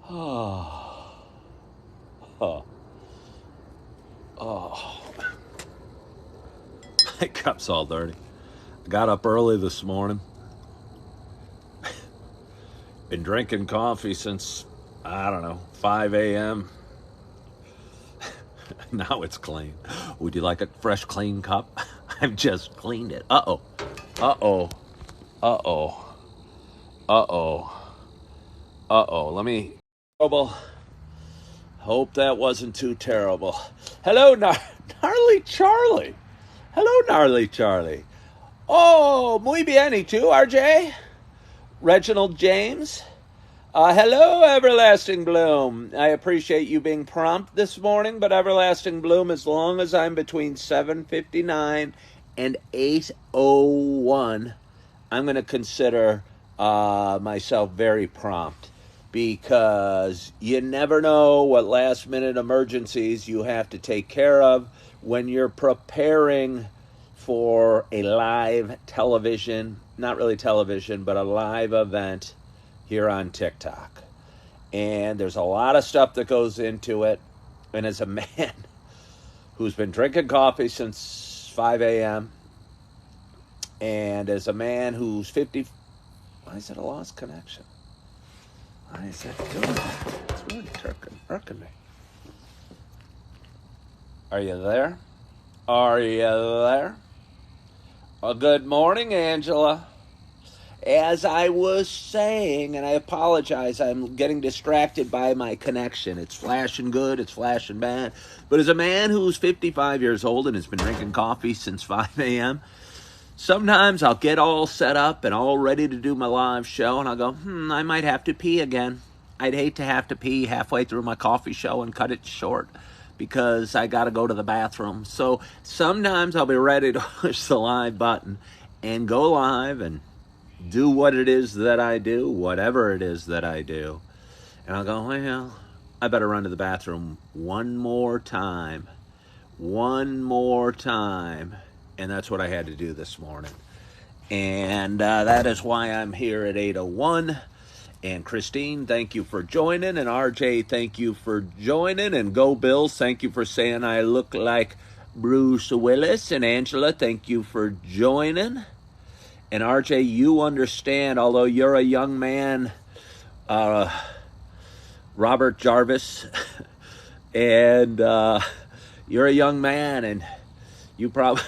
Oh, oh, oh. My cup's all dirty. I got up early this morning. Been drinking coffee since, I don't know, 5 a.m. Now it's clean. Would you like a fresh, clean cup? I've just cleaned it. Uh-oh. Uh-oh. Uh-oh. Uh-oh. Uh-oh. Let me... Hope that wasn't too terrible. Hello, Gnarly Charlie. Hello, Gnarly Charlie. Oh, muy bien, y tú, RJ? Reginald James? Hello, Everlasting Bloom. I appreciate you being prompt this morning, but Everlasting Bloom, as long as I'm between 7:59 and 8:01, I'm going to consider myself very prompt, because you never know what last-minute emergencies you have to take care of when you're preparing for a live television, not really television, but a live event here on TikTok. And there's a lot of stuff that goes into it. And as a man who's been drinking coffee since 5 a.m., and as a man who's 50... Why is it a lost connection? Why is that doing that? It's really irking me. Are you there? Are you there? Good morning, Angela. As I was saying, and I apologize, I'm getting distracted by my connection. It's flashing good, it's flashing bad. But as a man who's 55 years old and has been drinking coffee since 5 a.m., sometimes I'll get all set up and all ready to do my live show, and I'll go, I might have to pee again. I'd hate to have to pee halfway through my coffee show and cut it short, because I got to go to the bathroom. So sometimes I'll be ready to push the live button and go live and do what it is that I do, whatever it is that I do. And I'll go, well, I better run to the bathroom one more time. And that's what I had to do this morning. And that is why I'm here at 8:01. And Christine, thank you for joining. And RJ, thank you for joining. And Go Bills, thank you for saying I look like Bruce Willis. And Angela, thank you for joining. And RJ, you understand, although you're a young man, Robert Jarvis, and you're a young man, and you probably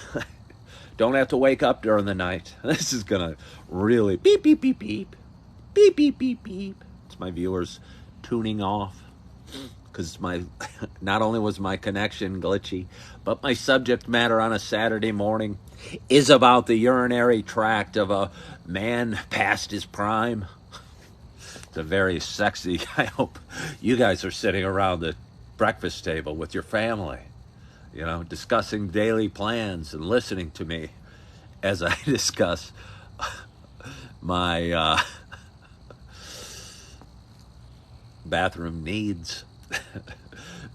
don't have to wake up during the night. This is going to really beep, beep, beep, beep. Beep, beep, beep, beep. It's my viewers tuning off, because not only was my connection glitchy, but my subject matter on a Saturday morning is about the urinary tract of a man past his prime. It's a very sexy... I hope you guys are sitting around the breakfast table with your family, discussing daily plans and listening to me as I discuss my bathroom needs.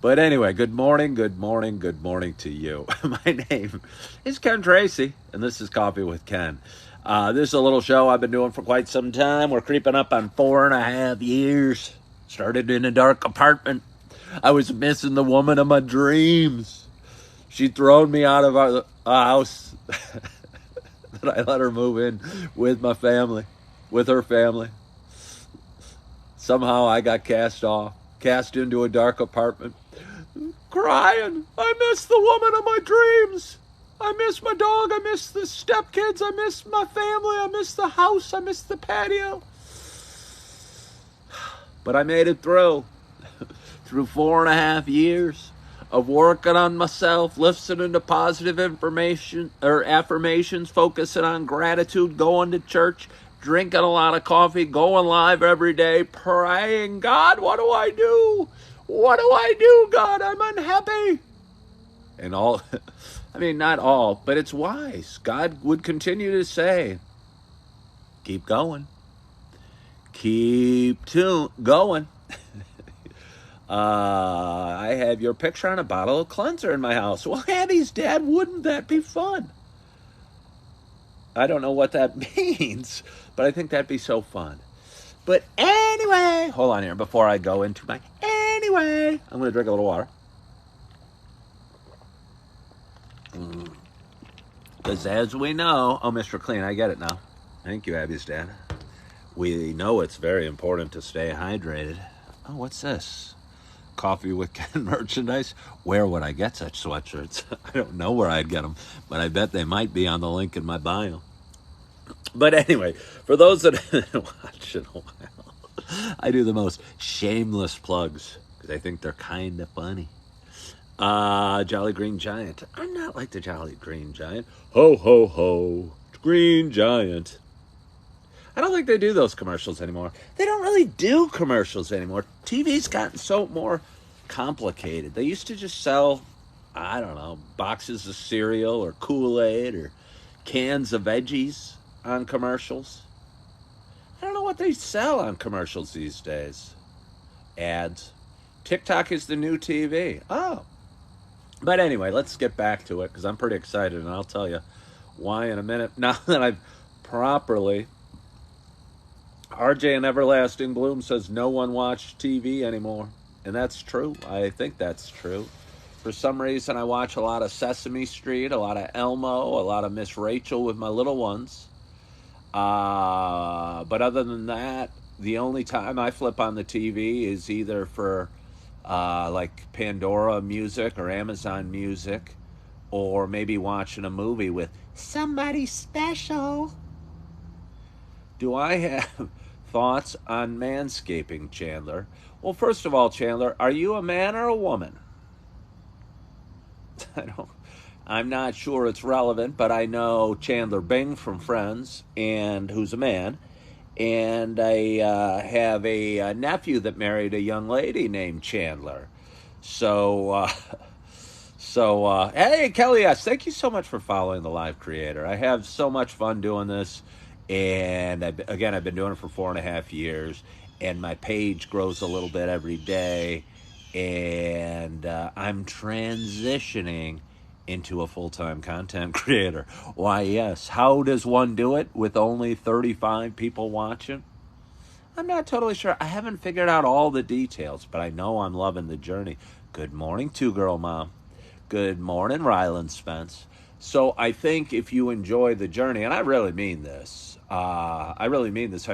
But anyway, good morning to you. My name is Ken Tracy, and this is Coffee with Ken. This is a little show I've been doing for quite some time. We're creeping up on 4.5 years. Started in a dark apartment. I was missing the woman of my dreams. She'd thrown me out of our house that I let her move in with my family, with her family. Somehow I got cast into a dark apartment, crying. I miss the woman of my dreams. I miss my dog. I miss the stepkids. I miss my family. I miss the house. I miss the patio. But I made it through 4.5 years of working on myself, listening to positive information or affirmations, focusing on gratitude, going to church, drinking a lot of coffee, going live every day, praying, God, what do I do? What do I do, God? I'm unhappy. And all, not all, but it's wise. God would continue to say, keep going. Keep going. I have your picture on a bottle of cleanser in my house. Well, Abby's dad, wouldn't that be fun? I don't know what that means, but I think that'd be so fun. But anyway. Hold on here before I go into my anyway. I'm going to drink a little water. Because as we know, oh, Mr. Clean, I get it now. Thank you, Abby's dad. We know it's very important to stay hydrated. Oh, what's this? Coffee with Ken merchandise? Where would I get such sweatshirts? I don't know where I'd get them, but I bet they might be on the link in my bio. But anyway, for those that haven't watched in a while, I do the most shameless plugs because I think they're kind of funny. Jolly Green Giant. I'm not like the Jolly Green Giant. Ho, ho, ho. Green Giant. I don't think they do those commercials anymore. They don't really do commercials anymore. TV's gotten so more complicated. They used to just sell, I don't know, boxes of cereal or Kool-Aid or cans of veggies on commercials. I don't know what they sell on commercials these days. Ads. TikTok is the new TV. Oh. But anyway, let's get back to it because I'm pretty excited and I'll tell you why in a minute. Now that I've properly... RJ in Everlasting Bloom says no one watched TV anymore. And that's true. I think that's true. For some reason, I watch a lot of Sesame Street, a lot of Elmo, a lot of Miss Rachel with my little ones. But other than that, the only time I flip on the TV is either for like Pandora Music or Amazon Music, or maybe watching a movie with somebody special. Do I have thoughts on manscaping, Chandler? Well, first of all, Chandler, are you a man or a woman? I'm not sure it's relevant, but I know Chandler Bing from Friends, and who's a man, and I have a nephew that married a young lady named Chandler. So hey, Kelly, yes, thank you so much for following the Live Creator. I have so much fun doing this. And I've been doing it for 4.5 years, and my page grows a little bit every day, and I'm transitioning into a full-time content creator. Why, yes. How does one do it with only 35 people watching? I'm not totally sure. I haven't figured out all the details, but I know I'm loving the journey. Good morning, Two-Girl Mom. Good morning, Ryland Spence. So I think if you enjoy the journey, and I really mean this, I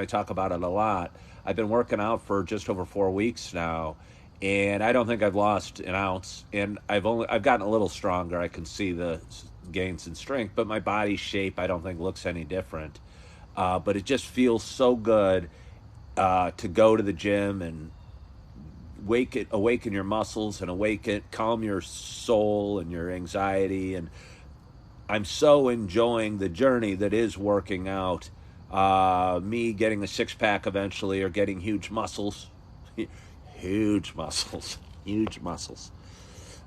talk about it a lot. I've been working out for just over 4 weeks now, and I don't think I've lost an ounce. And I've gotten a little stronger. I can see the gains in strength, but my body shape I don't think looks any different. But it just feels so good to go to the gym and awaken your muscles and calm your soul and your anxiety. And I'm so enjoying the journey that is working out. Me getting a six-pack eventually, or getting huge muscles. Huge muscles.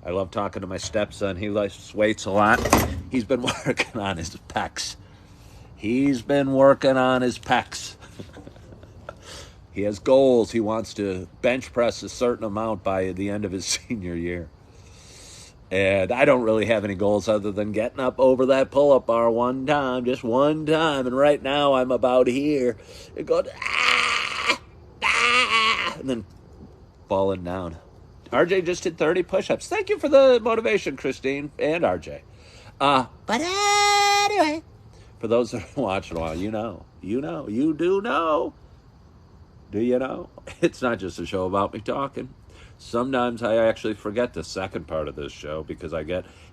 I love talking to my stepson. He lifts weights a lot. He's been working on his pecs. He has goals. He wants to bench press a certain amount by the end of his senior year. And I don't really have any goals other than getting up over that pull-up bar just one time. And right now I'm about here. It goes, and then falling down. RJ just did 30 push-ups. Thank you for the motivation, Christine and RJ. But anyway, for those that are watching a while, you do know. Do you know? It's not just a show about me talking. Sometimes I actually forget the second part of this show because I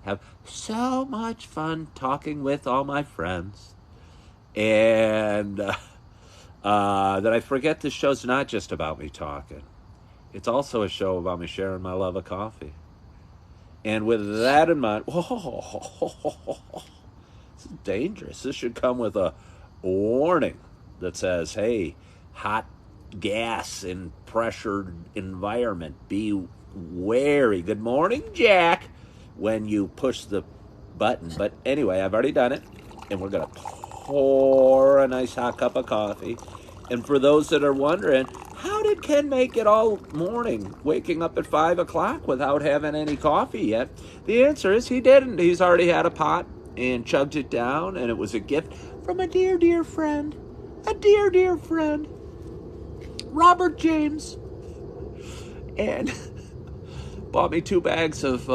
have so much fun talking with all my friends. And that I forget this show's not just about me talking. It's also a show about me sharing my love of coffee. And with that in mind, this is dangerous. This should come with a warning that says, hey, hot gas in pressured environment, be wary. Good morning, Jack, when you push the button. But anyway, I've already done it, and we're going to pour a nice hot cup of coffee. And for those that are wondering, how did Ken make it all morning, waking up at 5 o'clock without having any coffee yet? The answer is he didn't. He's already had a pot and chugged it down, and it was a gift from a dear, dear friend. A dear, dear friend. Robert James. And bought me 2 bags of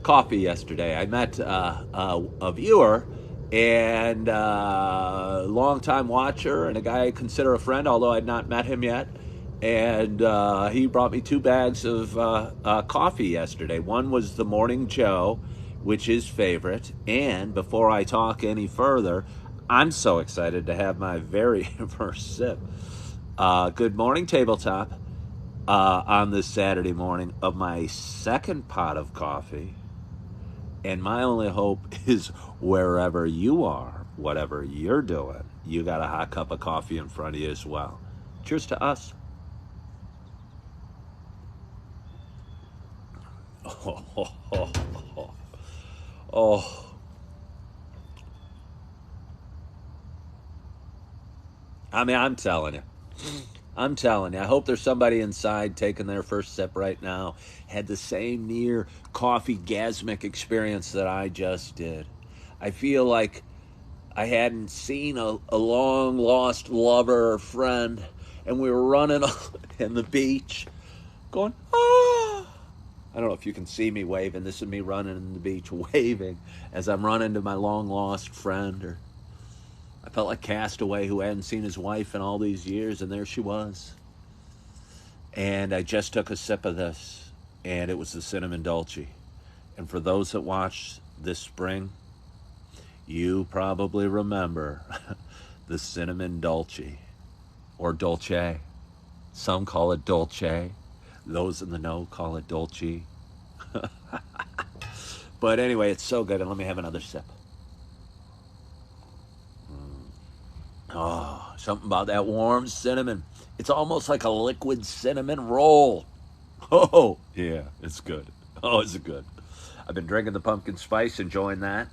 coffee yesterday. I met a viewer and a longtime watcher and a guy I consider a friend, although I'd not met him yet. And he brought me 2 bags of coffee yesterday. One was the Morning Joe, which is favorite. And before I talk any further, I'm so excited to have my very first sip. Good morning, Tabletop. On this Saturday morning of my second pot of coffee. And my only hope is wherever you are, whatever you're doing, you got a hot cup of coffee in front of you as well. Cheers to us. Oh. I mean, I'm telling you. I hope there's somebody inside taking their first sip right now, had the same near coffee-gasmic experience that I just did. I feel like I hadn't seen a long-lost lover or friend, and we were running on the beach, going, ah! I don't know if you can see me waving. This is me running on the beach, waving as I'm running to my long-lost friend, or I felt like Castaway who hadn't seen his wife in all these years, and there she was. And I just took a sip of this, and it was the Cinnamon Dolce. And for those that watched this spring, you probably remember the Cinnamon Dolce, or Dolce. Some call it Dolce. Those in the know call it Dolce. But anyway, it's so good, and let me have another sip. Oh, something about that warm cinnamon. It's almost like a liquid cinnamon roll. Oh, yeah, it's good. Oh, it's good. I've been drinking the pumpkin spice, enjoying that.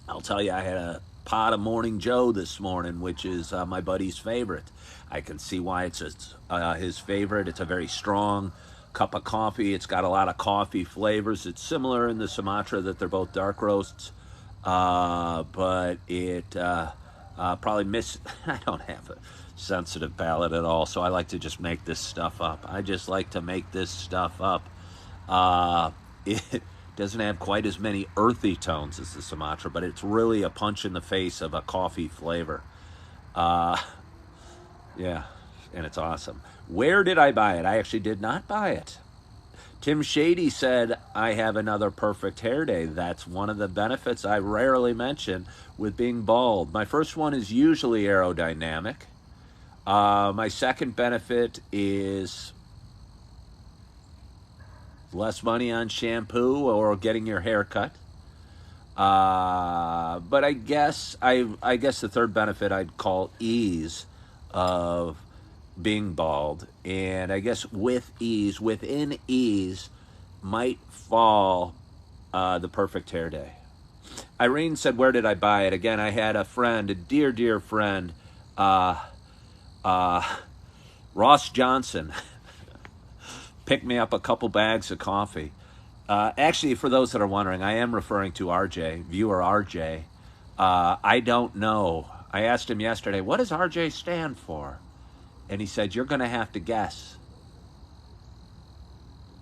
I'll tell you, I had a pot of Morning Joe this morning, which is my buddy's favorite. I can see why it's his favorite. It's a very strong cup of coffee. It's got a lot of coffee flavors. It's similar in the Sumatra that they're both dark roasts, but it... probably I don't have a sensitive palate at all, so I like to just make this stuff up. I just like to make this stuff up. It doesn't have quite as many earthy tones as the Sumatra, but it's really a punch in the face of a coffee flavor. Yeah, and it's awesome. Where did I buy it? I actually did not buy it. Tim Shady said, I have another perfect hair day. That's one of the benefits I rarely mention with being bald. My first one is usually aerodynamic. My second benefit is less money on shampoo or getting your hair cut. But I guess the third benefit I'd call ease of being bald, and I guess within ease might fall the perfect hair day. Irene said, where did I buy it? Again, I had a friend, a dear friend, Ross Johnson, picked me up a couple bags of coffee. Actually, for those that are wondering, I am referring to RJ, viewer RJ. I don't know. I asked him yesterday, what does RJ stand for? And he said, you're going to have to guess.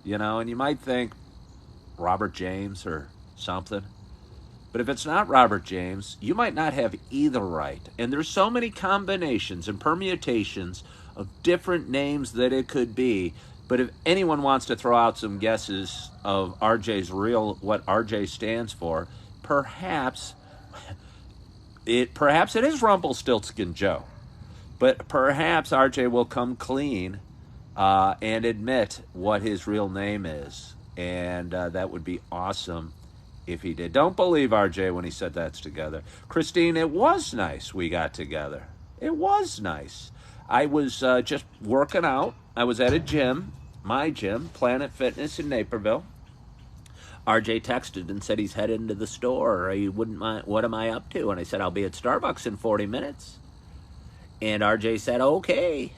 You know, and you might think Robert James or something. But if it's not Robert James, you might not have either right. And there's so many combinations and permutations of different names that it could be. But if anyone wants to throw out some guesses of RJ's what RJ stands for, perhaps it is Rumpelstiltskin Joe. But perhaps RJ will come clean and admit what his real name is. And that would be awesome if he did. Don't believe RJ when he said that's together. Christine, it was nice we got together. It was nice. I was just working out. I was at a gym, my gym, Planet Fitness in Naperville. RJ texted and said he's headed into the store. Or he wouldn't mind. What am I up to? And I said, I'll be at Starbucks in 40 minutes. And RJ said, okay,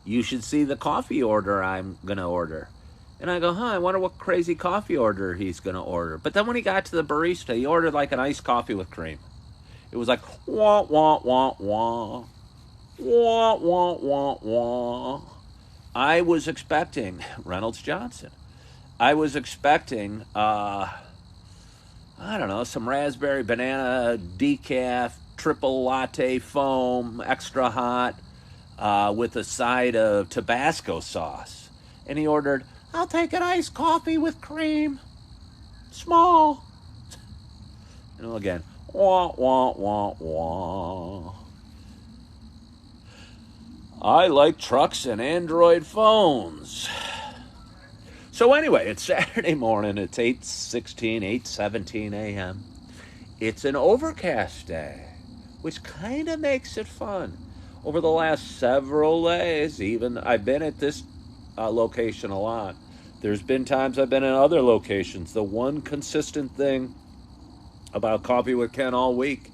you should see the coffee order I'm going to order. And I go, I wonder what crazy coffee order he's going to order. But then when he got to the barista, he ordered like an iced coffee with cream. It was like, wah, wah, wah, wah. Wah, wah, wah, wah. I was expecting Reynolds Johnson. I was expecting, I don't know, some raspberry banana decaf, triple latte foam, extra hot, with a side of Tabasco sauce. And he ordered, I'll take an iced coffee with cream, small. And again, wah, wah, wah, wah. I like trucks and Android phones. So anyway, it's Saturday morning. It's 8:17 a.m. It's an overcast day, which kind of makes it fun. Over the last several days, even I've been at this location a lot. There's been times I've been in other locations. The one consistent thing about Coffee with Ken all week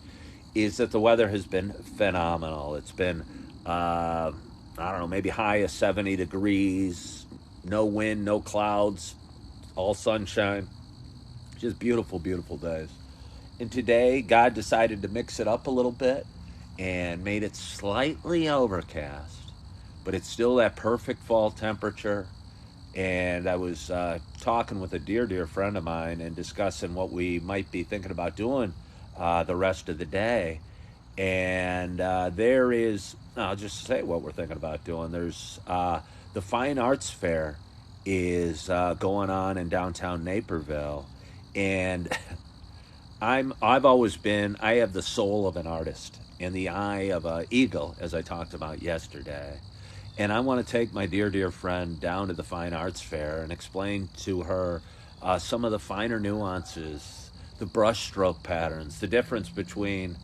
is that the weather has been phenomenal. It's been, I don't know, maybe high of 70 degrees, no wind, no clouds, all sunshine. Just beautiful, beautiful days. And today, God decided to mix it up a little bit and made it slightly overcast, but it's still that perfect fall temperature. And I was talking with a dear friend of mine and discussing what we might be thinking about doing the rest of the day. And there is, I'll just say what we're thinking about doing. There's the Fine Arts Fair is going on in downtown Naperville. And I've always been, I have the soul of an artist and the eye of an eagle, as I talked about yesterday. And I want to take my dear friend down to the Fine Arts Fair and explain to her some of the finer nuances, the brushstroke patterns, the difference between,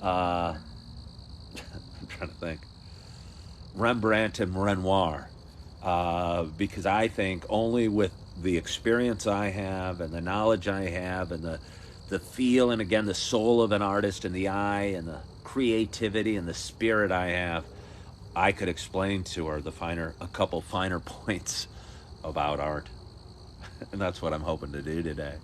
I'm trying to think, Rembrandt and Renoir. Because I think only with the experience I have and the knowledge I have and the feel and, again, the soul of an artist and the eye and the creativity and the spirit I have, I could explain to her a couple finer points about art. And that's what I'm hoping to do today.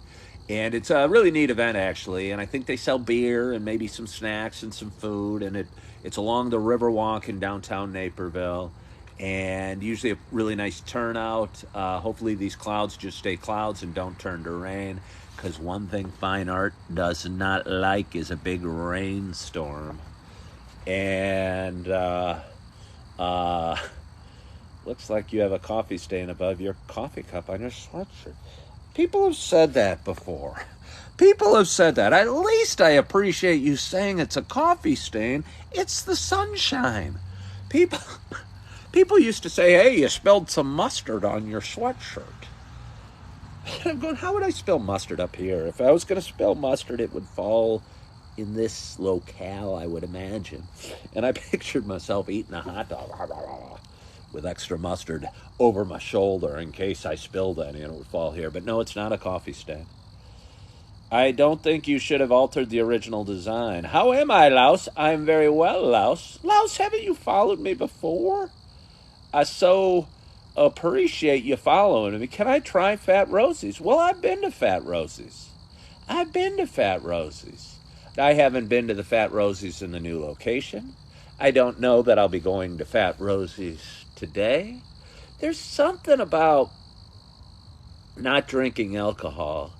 And it's a really neat event, actually. And I think they sell beer and maybe some snacks and some food. And it's along the Riverwalk in downtown Naperville. And usually a really nice turnout. Hopefully these clouds just stay clouds and don't turn to rain. Because one thing fine art does not like is a big rainstorm. And looks like you have a coffee stain above your coffee cup on your sweatshirt. People have said that before. People have said that. At least I appreciate you saying it's a coffee stain. It's the sunshine. People used to say, hey, you spilled some mustard on your sweatshirt. And I'm going, how would I spill mustard up here? If I was going to spill mustard, it would fall in this locale, I would imagine. And I pictured myself eating a hot dog with extra mustard over my shoulder in case I spilled any and it would fall here. But no, it's not a coffee stain. I don't think you should have altered the original design. How am I, Louse? I'm very well, Louse. Louse, haven't you followed me before? I so appreciate you following me. Can I try Fat Rosie's? Well, I've been to Fat Rosie's. I haven't been to the Fat Rosie's in the new location. I don't know that I'll be going to Fat Rosie's today. There's something about not drinking alcohol.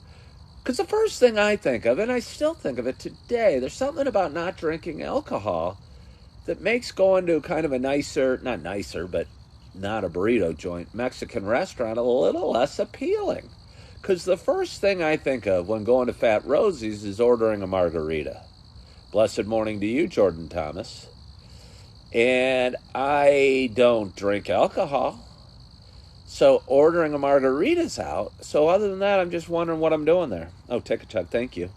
Because the first thing I think of, and I still think of it today, there's something about not drinking alcohol that makes going to kind of a nicer, not nicer, but not a burrito joint, Mexican restaurant a little less appealing. Because the first thing I think of when going to Fat Rosie's is ordering a margarita. Blessed morning to you, Jordan Thomas. And I don't drink alcohol. So ordering a margarita's out. So other than that, I'm just wondering what I'm doing there. Oh, take a chug. Thank you.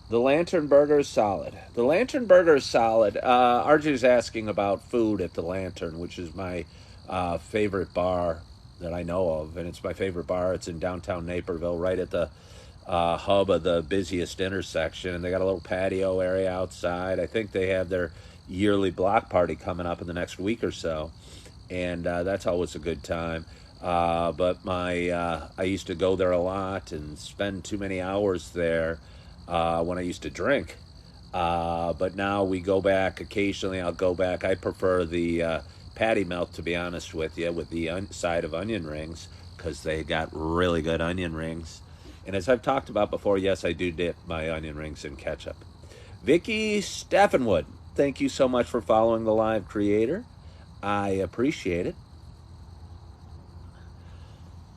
The Lantern Burger is solid. RJ's asking about food at the Lantern, which is my favorite bar that I know of. And it's my favorite bar. It's in downtown Naperville, right at the hub of the busiest intersection. And they got a little patio area outside. I think they have their yearly block party coming up in the next week or so. And that's always a good time. But I used to go there a lot and spend too many hours there when I used to drink. But now we go back occasionally. I'll go back. I prefer the patty melt, to be honest with you, with the side of onion rings, because they got really good onion rings. And as I've talked about before, yes, I do dip my onion rings in ketchup. Vicky Steffenwood, thank you so much for following the live creator. I appreciate it.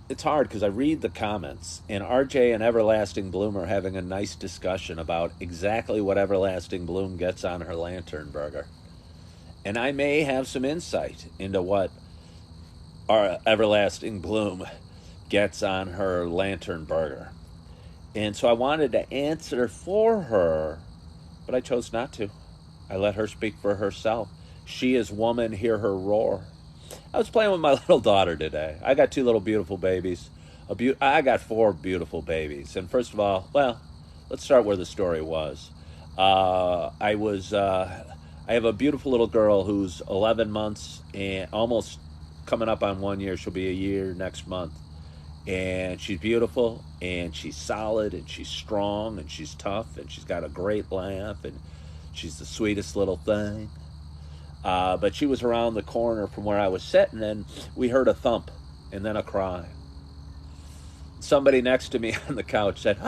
It's hard because I read the comments, and RJ and Everlasting Bloom are having a nice discussion about exactly what Everlasting Bloom gets on her lantern burger. And I may have some insight into what our Everlasting Bloom gets on her lantern burger. And so I wanted to answer for her, but I chose not to. I let her speak for herself. She is woman, hear her roar. I was playing with my little daughter today. I got two little beautiful babies. I got four beautiful babies. And first of all, well, let's start where the story was. I have a beautiful little girl who's 11 months and almost coming up on 1 year. She'll be a year next month. And she's beautiful, and she's solid, and she's strong, and she's tough, and she's got a great laugh, and she's the sweetest little thing. But she was around the corner from where I was sitting, and we heard a thump and then a cry. Somebody next to me on the couch said,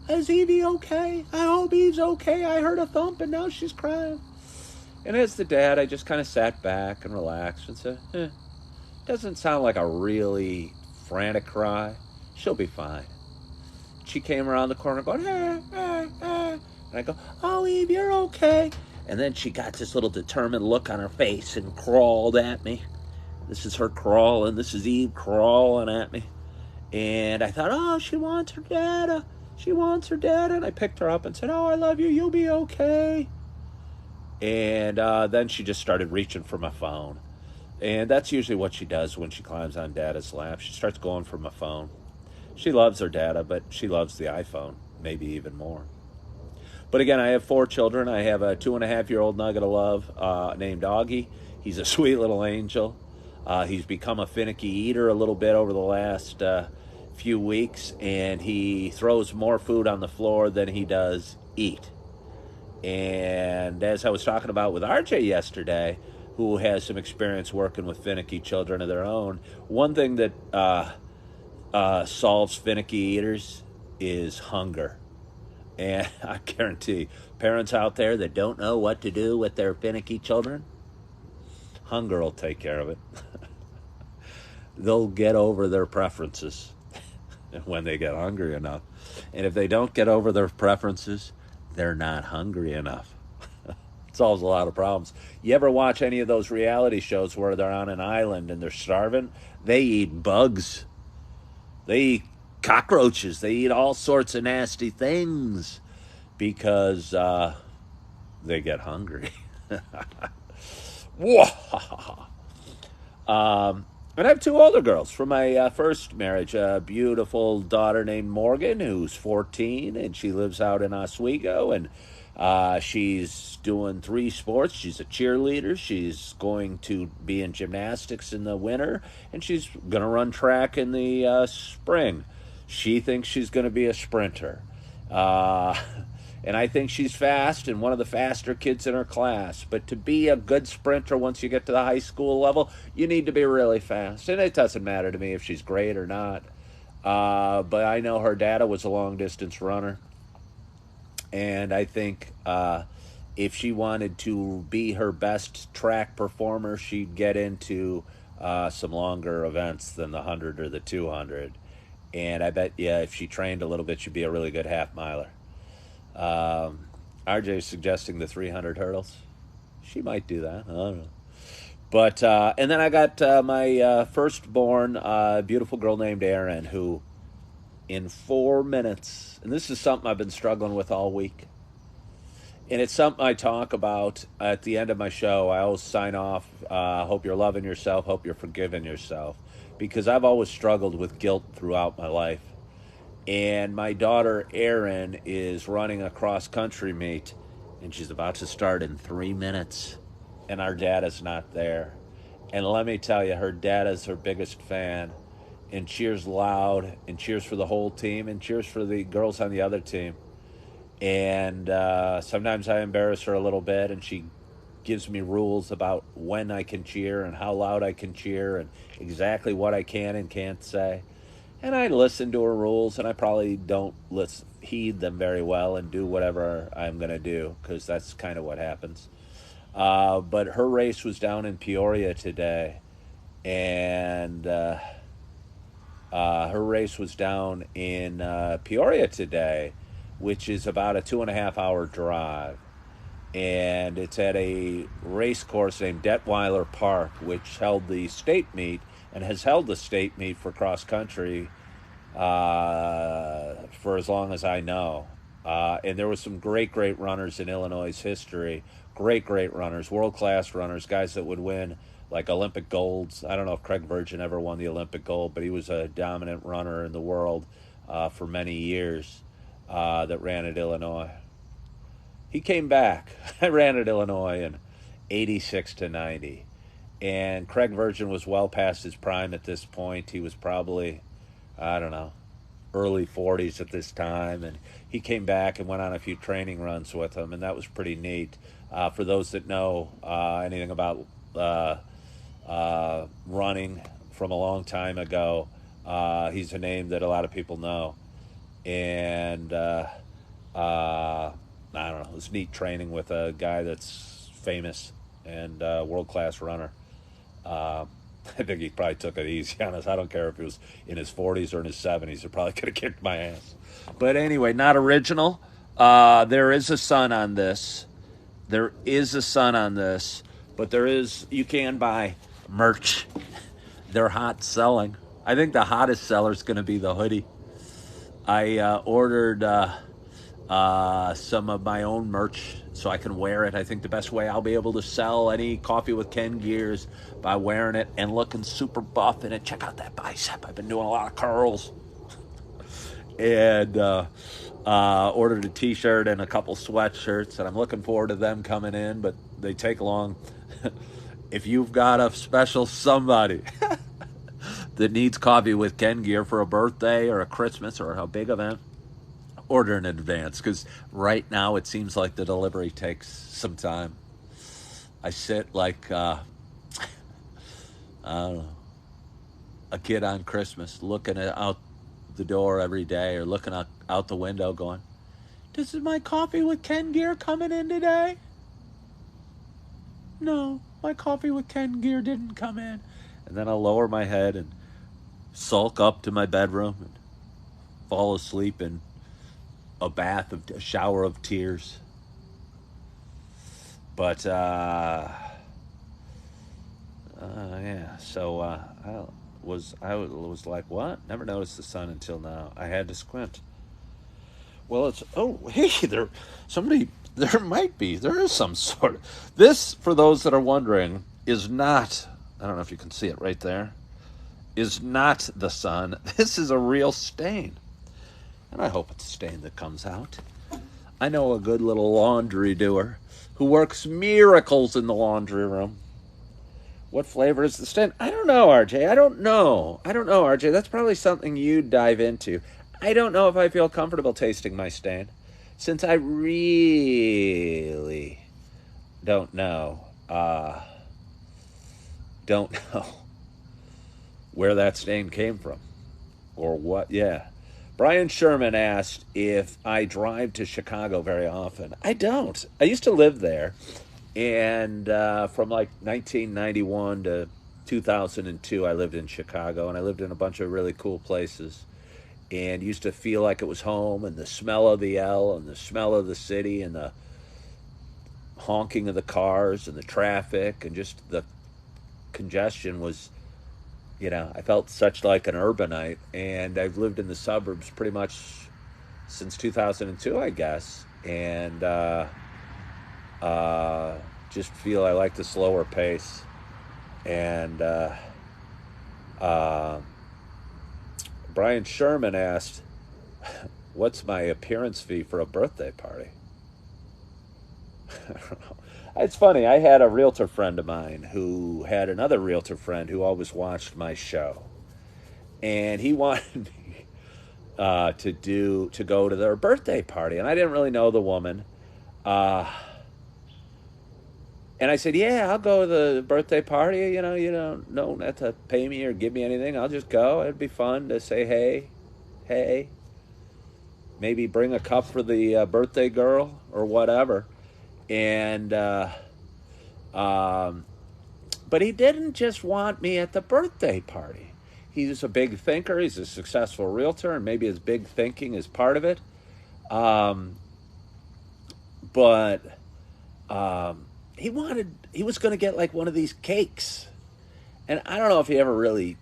is Evie okay? I hope Eve's okay. I heard a thump, and now she's crying. And as the dad, I just kind of sat back and relaxed and said, doesn't sound like a really frantic cry. She'll be fine. She came around the corner going, and I go, oh, Eve, you're okay. And then she got this little determined look on her face and crawled at me. This is her crawling. This is Eve crawling at me. And I thought, oh, she wants her dada. She wants her dada. And I picked her up and said, oh, I love you. You'll be okay. And then she just started reaching for my phone. And that's usually what she does when she climbs on Dada's lap. She starts going for my phone. She loves her Dada, but she loves the iPhone, maybe even more. But again, I have four children. I have a 2.5-year-old nugget of love named Augie. He's a sweet little angel. He's become a finicky eater a little bit over the last few weeks, and he throws more food on the floor than he does eat. And as I was talking about with RJ yesterday, who has some experience working with finicky children of their own, one thing that solves finicky eaters is hunger. And I guarantee parents out there that don't know what to do with their finicky children, hunger will take care of it. They'll get over their preferences when they get hungry enough. And if they don't get over their preferences, they're not hungry enough. Solves a lot of problems. You ever watch any of those reality shows where they're on an island and they're starving? They eat bugs. They eat cockroaches. They eat all sorts of nasty things because they get hungry. And I have two older girls from my first marriage. A beautiful daughter named Morgan, who's 14, and she lives out in Oswego, and she's doing 3 sports. She's a cheerleader. She's going to be in gymnastics in the winter, and she's going to run track in the spring. She thinks she's going to be a sprinter. And I think she's fast and one of the faster kids in her class. But to be a good sprinter once you get to the high school level, you need to be really fast. And it doesn't matter to me if she's great or not. But I know her dad was a long-distance runner. And I think if she wanted to be her best track performer, she'd get into some longer events than the 100 or the 200. And I bet, yeah, if she trained a little bit, she'd be a really good half-miler. RJ is suggesting the 300 hurdles. She might do that. I don't know. But, and then I got my firstborn, beautiful girl named Erin, who in 4 minutes, and this is something I've been struggling with all week. And it's something I talk about at the end of my show. I always sign off, hope you're loving yourself, hope you're forgiving yourself. Because I've always struggled with guilt throughout my life. And my daughter, Erin, is running a cross-country meet, and she's about to start in 3 minutes, and our dad is not there. And let me tell you, her dad is her biggest fan, and cheers loud, and cheers for the whole team, and cheers for the girls on the other team. And sometimes I embarrass her a little bit, and she gives me rules about when I can cheer and how loud I can cheer and exactly what I can and can't say. And I listen to her rules, and I probably don't heed them very well and do whatever I'm going to do, because that's kind of what happens. But her race was down in Peoria today, and her race was down in Peoria today, which is about a 2.5 hour drive. And it's at a race course named Detweiler Park, which held the state meet and has held the state meet for cross country for as long as I know. And there was some great, great runners in Illinois' history. Great, great runners, world-class runners, guys that would win like Olympic golds. I don't know if Craig Virgin ever won the Olympic gold, but he was a dominant runner in the world for many years that ran at Illinois. He came back. I ran at Illinois in 86 to 90. And Craig Virgin was well past his prime at this point. He was probably, I don't know, early 40s at this time. And he came back and went on a few training runs with him, and that was pretty neat. For those that know anything about running from a long time ago, he's a name that a lot of people know. And I don't know, it was neat training with a guy that's famous and world-class runner. I think he probably took it easy on us. I don't care if he was in his 40s or in his 70s. He probably could have kicked my ass. But anyway, not original. There is a sun on this. There is a sun on this. But you can buy merch. They're hot selling. I think the hottest seller is going to be the hoodie. I ordered some of my own merch so I can wear it. I think the best way I'll be able to sell any Coffee with Ken gears by wearing it and looking super buff in it. Check out that bicep. I've been doing a lot of curls. And ordered a t-shirt and a couple sweatshirts, and I'm looking forward to them coming in, but they take long. If you've got a special somebody that needs Coffee with Ken gear for a birthday or a Christmas or a big event, order in advance, because right now it seems like the delivery takes some time. I sit like I don't know, a kid on Christmas, looking out the door every day or looking out the window going, "This is my Coffee with Ken gear coming in today?" "No, my Coffee with Ken gear didn't come in." And then I'll lower my head and sulk up to my bedroom and fall asleep in a shower of tears. But yeah, so I was like, what? Never noticed the sun until now. I had to squint. Well, hey, there is some sort of, this, for those that are wondering, is not, I don't know if you can see it right there, is not the sun. This is a real stain. And I hope it's a stain that comes out. I know a good little laundry doer who works miracles in the laundry room. What flavor is the stain? I don't know, RJ. I don't know, RJ. That's probably something you'd dive into. I don't know if I feel comfortable tasting my stain, since I really don't know where that stain came from or what. Yeah. Brian Sherman asked if I drive to Chicago very often. I don't. I used to live there, and from like 1991 to 2002, I lived in Chicago, and I lived in a bunch of really cool places, and used to feel like it was home, and the smell of the L, and the smell of the city, and the honking of the cars, and the traffic, and just the congestion was, I felt such like an urbanite, and I've lived in the suburbs pretty much since 2002, I guess, and just feel I like the slower pace. And Brian Sherman asked, what's my appearance fee for a birthday party? I don't know. It's funny, I had a realtor friend of mine who had another realtor friend who always watched my show. And he wanted me, to go to their birthday party, and I didn't really know the woman. And I said, yeah, I'll go to the birthday party. You know, you don't have to pay me or give me anything. I'll just go. It'd be fun to say, hey. Maybe bring a cup for the birthday girl or whatever. And, but he didn't just want me at the birthday party. He's a big thinker. He's a successful realtor, and maybe his big thinking is part of it. But he was going to get like one of these cakes. And I don't know if he ever really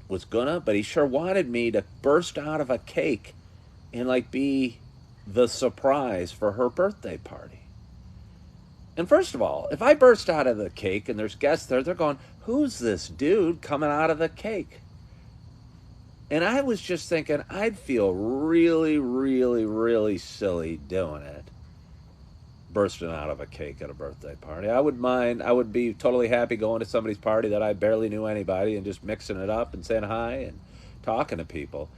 was gonna, but he sure wanted me to burst out of a cake and like be the surprise for her birthday party. And first of all, if I burst out of the cake and there's guests there, they're going, who's this dude coming out of the cake? And I was just thinking I'd feel really, really, really silly doing it. Bursting out of a cake at a birthday party. I would be totally happy going to somebody's party that I barely knew anybody and just mixing it up and saying hi and talking to people.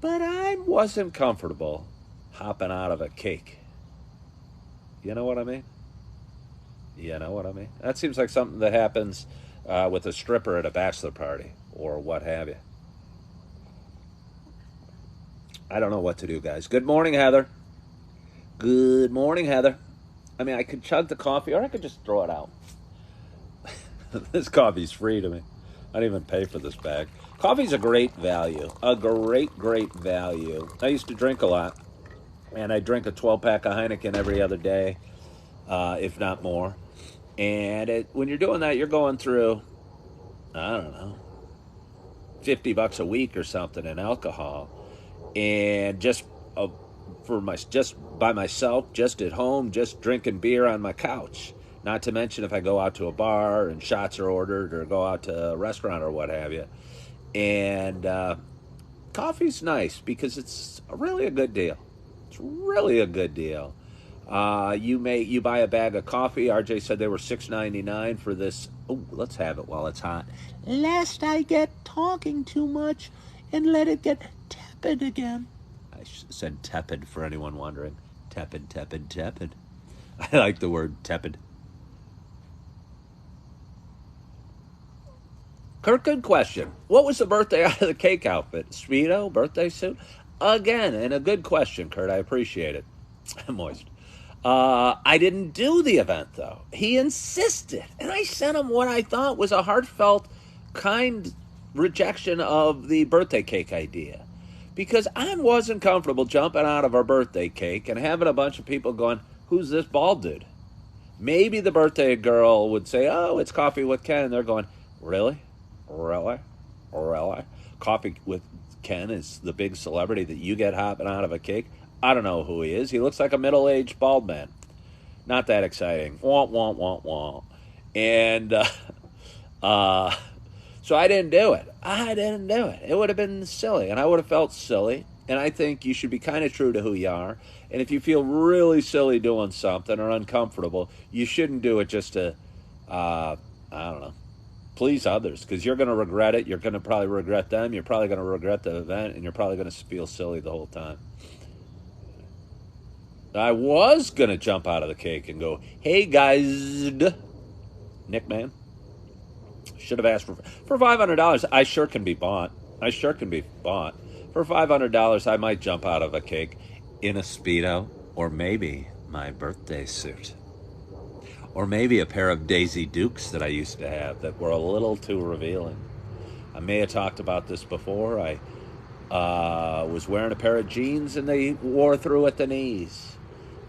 But I wasn't comfortable hopping out of a cake. You know what I mean? You know what I mean? That seems like something that happens with a stripper at a bachelor party or what have you. I don't know what to do, guys. Good morning, Heather. Good morning, Heather. I mean, I could chug the coffee or I could just throw it out. This coffee's free to me. I didn't even pay for this bag. Coffee's a great value. A great, great value. I used to drink a lot. And I drink a 12-pack of Heineken every other day, if not more. And when you're doing that, you're going through, I don't know, $50 a week or something in alcohol. And just by myself, just at home, just drinking beer on my couch. Not to mention if I go out to a bar and shots are ordered or go out to a restaurant or what have you. And coffee's nice because it's really a good deal. It's really a good deal. You buy a bag of coffee. RJ said they were $6.99 for this. Oh, let's have it while it's hot. Lest I get talking too much and let it get tepid again. I said tepid for anyone wondering. Tepid, tepid, tepid. I like the word tepid. Kirk, good question. What was the birthday out of the cake outfit? Speedo, birthday suit? Again, and a good question, Kurt. I appreciate it. I'm moist. I didn't do the event, though. He insisted. And I sent him what I thought was a heartfelt, kind rejection of the birthday cake idea. Because I wasn't comfortable jumping out of our birthday cake and having a bunch of people going, who's this bald dude? Maybe the birthday girl would say, oh, it's Coffee with Ken. And they're going, really? Really? Really? Coffee with Ken is the big celebrity that you get hopping out of a cake? I don't know who he is. He looks like a middle-aged bald man. Not that exciting. Wah, wah, wah, wah. And so I didn't do it. It would have been silly, and I would have felt silly. And I think you should be kind of true to who you are. And if you feel really silly doing something or uncomfortable, you shouldn't do it just to, I don't know, please others. Because you're going to regret it. You're going to probably regret them. You're probably going to regret the event. And you're probably going to feel silly the whole time. I was going to jump out of the cake and go, hey, guys, Nick, man. Should have asked for $500. I sure can be bought. For $500, I might jump out of a cake in a Speedo or maybe my birthday suit. Or maybe a pair of Daisy Dukes that I used to have that were a little too revealing. I may have talked about this before. I was wearing a pair of jeans and they wore through at the knees.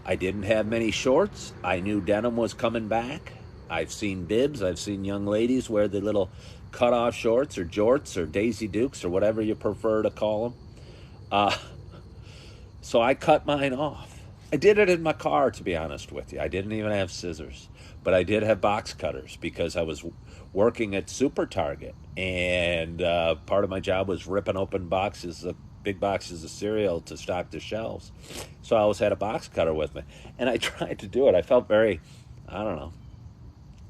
I didn't have many shorts. I knew denim was coming back. I've seen bibs. I've seen young ladies wear the little cut-off shorts or jorts or Daisy Dukes or whatever you prefer to call them. So I cut mine off. I did it in my car, to be honest with you. I didn't even have scissors. But I did have box cutters because I was working at Super Target. And part of my job was ripping open big boxes of cereal to stock the shelves. So I always had a box cutter with me. And I tried to do it. I felt very, I don't know,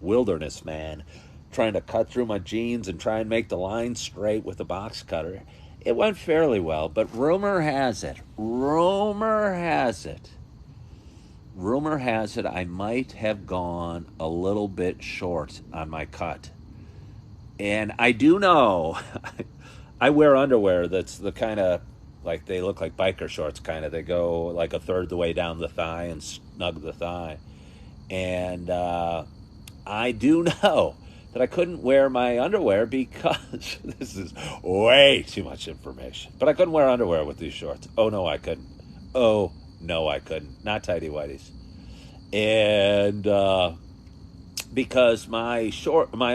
wilderness man, trying to cut through my jeans and try and make the line straight with the box cutter. It went fairly well, but rumor has it, I might have gone a little bit short on my cut. And I do know I wear underwear that's the kind of, like, they look like biker shorts, kind of. They go like a third the way down the thigh and snug the thigh. And I do know that I couldn't wear my underwear because this is way too much information. But I couldn't wear underwear with these shorts. Oh, no, I couldn't. Oh, no, I couldn't. Not tighty whities. And because my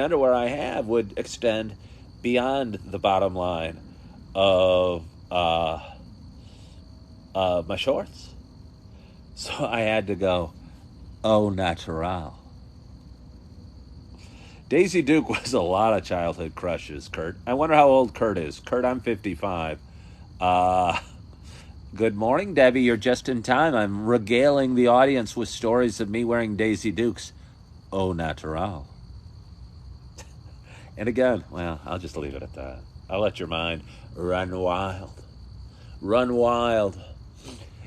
underwear I have would extend beyond the bottom line of my shorts. So I had to go au natural. Daisy Duke was a lot of childhood crushes, Kurt. I wonder how old Kurt is. Kurt, I'm 55. Good morning, Debbie. You're just in time. I'm regaling the audience with stories of me wearing Daisy Dukes au natural. And again, well, I'll just leave it at that. I'll let your mind run wild. Run wild.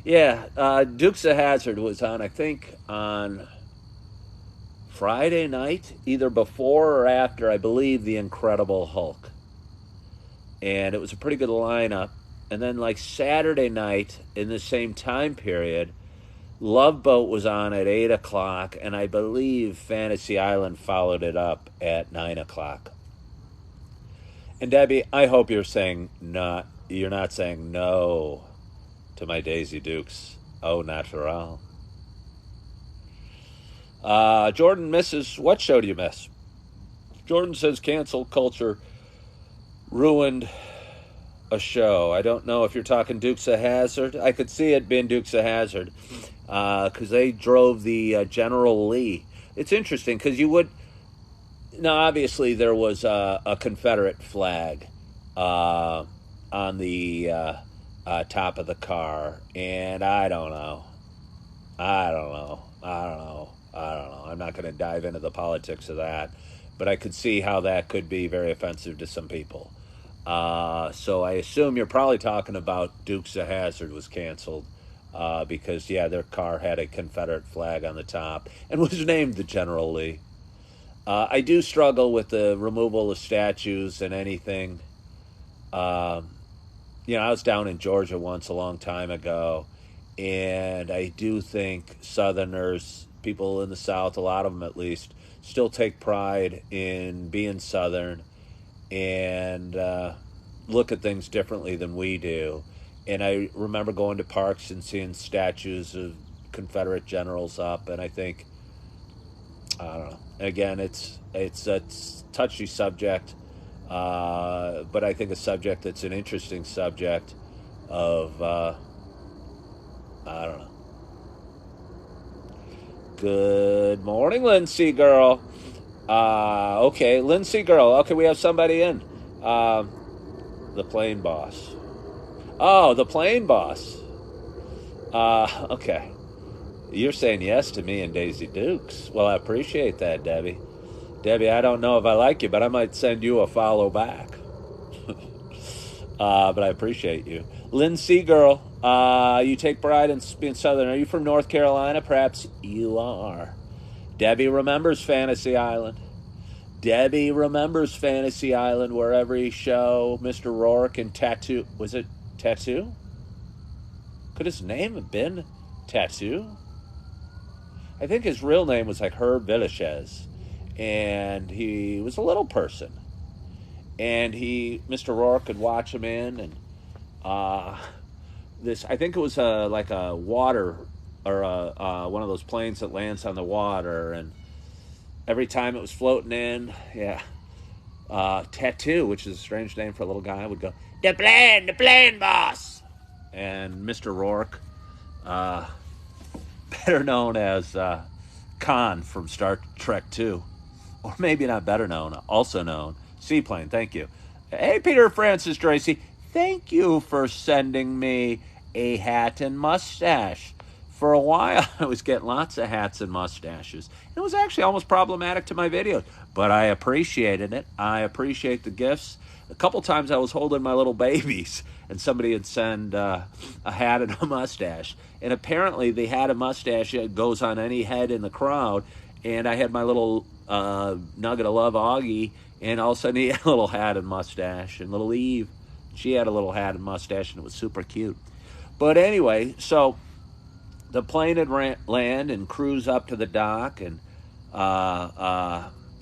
Yeah, Dukes of Hazzard was on, I think, on Friday night, either before or after, I believe, The Incredible Hulk. And it was a pretty good lineup. And then, like, Saturday night, in the same time period, Love Boat was on at 8 o'clock, and I believe Fantasy Island followed it up at 9 o'clock. And Debbie, I hope you're not saying no to my Daisy Dukes au natural. Jordan misses, what show do you miss? Jordan says cancel culture ruined a show. I don't know if you're talking Dukes of Hazzard. I could see it being Dukes of Hazzard because they drove the General Lee. It's interesting because you would... Now, obviously, there was a Confederate flag on the top of the car, and I don't know. I'm not going to dive into the politics of that, but I could see how that could be very offensive to some people. So I assume you're probably talking about Dukes of Hazzard was canceled because, yeah, their car had a Confederate flag on the top and was named the General Lee. I do struggle with the removal of statues and anything. I was down in Georgia once a long time ago, and I do think Southerners, people in the South, a lot of them at least, still take pride in being Southern and look at things differently than we do. And I remember going to parks and seeing statues of Confederate generals up, and I think, I don't know. Again, it's a touchy subject, but I think a subject that's an interesting subject of, I don't know. Good morning, Lindsay girl. Okay, Lindsay girl. Okay, we have somebody in. The plane boss. Oh, the plane boss. Okay. You're saying yes to me and Daisy Dukes. Well, I appreciate that, Debbie. Debbie, I don't know if I like you, but I might send you a follow back. But I appreciate you. Lindsay girl, you take pride in being Southern. Are you from North Carolina? Perhaps you are. Debbie remembers Fantasy Island. Debbie remembers Fantasy Island, where every show, Mr. Rourke and Tattoo... Was it Tattoo? Could his name have been Tattoo? I think his real name was like Herb Villachez, and he was a little person. And Mr. Rourke could watch him in, and I think it was like a water, or one of those planes that lands on the water, and every time it was floating in, Tattoo, which is a strange name for a little guy, would go, the plane, boss! And Mr. Rourke, better known as Khan from Star Trek II. Or maybe not better known, also known, Seaplane, thank you. Hey, Peter Francis Tracy, thank you for sending me a hat and mustache for a while, I was getting lots of hats and mustaches. It was actually almost problematic to my videos, but I appreciated it. I appreciate the gifts. A couple times I was holding my little babies, and somebody had sent a hat and a mustache. And apparently the hat and mustache goes on any head in the crowd. And I had my little nugget of love, Augie, and all of a sudden he had a little hat and mustache. And little Eve, she had a little hat and mustache, and it was super cute. But anyway, so the plane had land and cruise up to the dock, and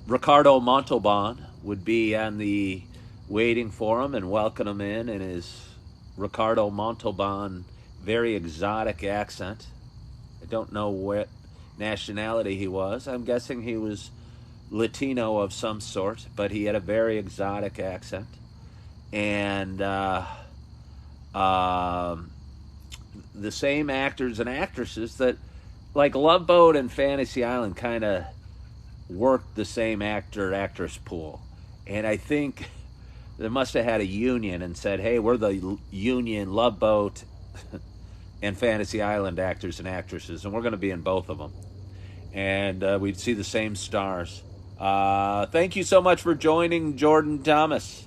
Ricardo Montalban would be on the waiting for him and welcome him in his Ricardo Montalban very exotic accent. I don't know what nationality he was. I'm guessing he was Latino of some sort, but he had a very exotic accent. And the same actors and actresses that, like Love Boat and Fantasy Island, kind of worked the same actor-actress pool. And I think they must have had a union and said, hey, we're the union Love Boat and Fantasy Island actors and actresses, and we're going to be in both of them. And we'd see the same stars. Thank you so much for joining, Jordan Thomas.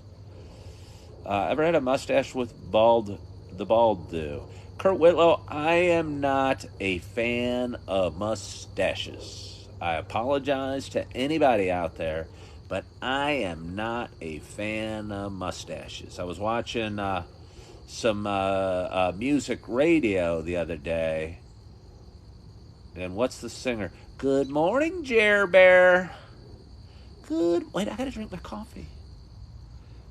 Ever had a mustache with the bald do? Kurt Whitlow, I am not a fan of mustaches. I apologize to anybody out there, but I am not a fan of mustaches. I was watching some music radio the other day. And what's the singer? Good morning, Jer Bear. Wait, I gotta drink my coffee.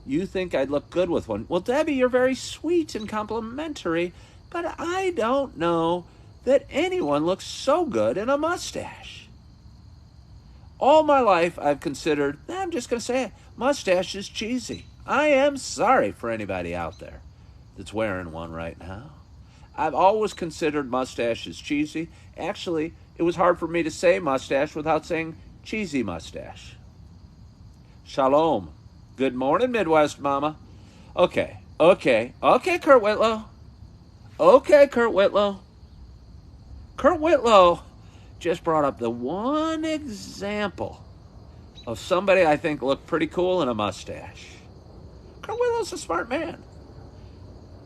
You think I'd look good with one? Well, Debbie, you're very sweet and complimentary, but I don't know that anyone looks so good in a mustache. All my life, I've considered, I'm just going to say it, mustache is cheesy. I am sorry for anybody out there that's wearing one right now. I've always considered mustaches cheesy. Actually, it was hard for me to say mustache without saying cheesy mustache. Shalom. Good morning, Midwest Mama. Okay, Kurt Whitlow. Kurt Whitlow just brought up the one example of somebody I think looked pretty cool in a mustache. Kurt Whitlow's a smart man.